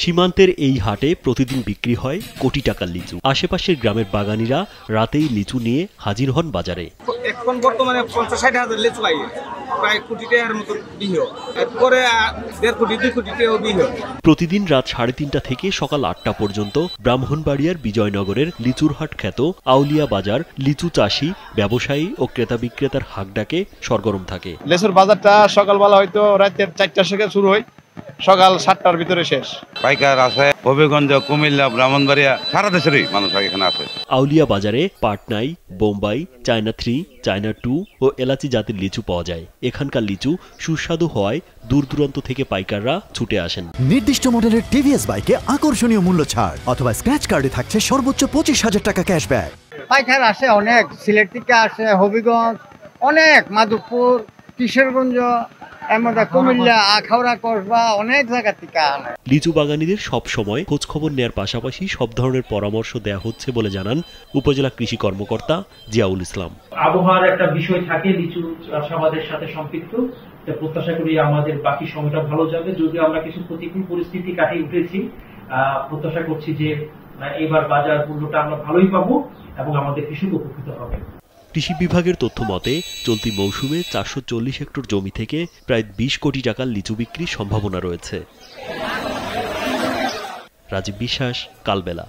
সীমান্তের এই হাটে প্রতিদিন বিক্রি হয় কোটি টাকার লিচু। আশেপাশের গ্রামের বাগানীরা রাতেই লিচু নিয়ে হাজির হন বাজারে। এখন বর্তমানে 50-60 হাজার লিচু পাই, প্রায় কোটি টাকার মতো বিহ, এরপরে 1.5 কোটি 2 কোটি টাকাও বিহ। প্রতিদিন রাত 3:30 থেকে সকাল 8টা পর্যন্ত ব্রাহ্মণবাড়িয়ার বিজয়নগরের লিচুর হাট খ্যাত আউলিয়া বাজার লিচু চাষি, ব্যবসায়ী ও ক্রেতা বিক্রেতার হাকডাকে সরগরম থাকে। লিচুর বাজারটা সকালবেলা হয়তো রাতের 4টা থেকে শুরু হয়, সকাল 7টার ভিতরে শেষ। পাইকার আছে হবিগঞ্জ, কুমিল্লা, ব্রাহ্মণবাড়িয়া, সারা দেশেরই মানুষ এখানে আছে। আউলিয়া বাজারে পাটনাই, বোম্বাই, চায়না 3, চায়না 2 ও এলাচি জাতের লিচু পাওয়া যায়। এখানকার লিচু সুস্বাদু হওয়ায় দূর দূরান্ত থেকে পাইকাররা ছুটে আসেন। নির্দিষ্ট মডেলের টিভিএস বাইকে আকর্ষণীয় মূল্য ছাড় অথবা স্ক্র্যাচ কার্ডে থাকছে সর্বোচ্চ 25,000 টাকা ক্যাশব্যাক। পাইকার আসে অনেক, সিলেট থেকে আসে, হবিগঞ্জ, অনেক, মাধবপুর, কিশোরগঞ্জ, কুমিল্লা, আখাউড়া, কসবা, অনেক জায়গা থেকে আনে। লিচু বাগানীদের সব সময় খোঁজ খবর নেওয়ার পাশাপাশি সব ধরনের পরামর্শ দেওয়া হচ্ছে বলে জানান উপজেলা কৃষি কর্মকর্তা জিয়াউল ইসলাম। আবহাওয়ার একটা বিষয় থাকে লিচু চাষাবাদের সাথে সম্পৃক্ত, প্রত্যাশা করি আমাদের বাকি সময়টা ভালো যাবে। যদিও আমরা কিছু প্রতিকূল পরিস্থিতি কাটিয়ে উঠেছি, প্রত্যাশা করছি যে এবার বাজার মূল্যটা আমরা ভালোই পাবো এবং আমাদের কৃষক উপকৃত হবে। কৃষি বিভাগের তথ্য মতে চলতি মৌসুমে 440 হেক্টর জমি থেকে প্রায় 20 কোটি টাকার লিচু বিক্রির সম্ভাবনা রয়েছে। রাজীব বিশ্বাস, কালবেলা।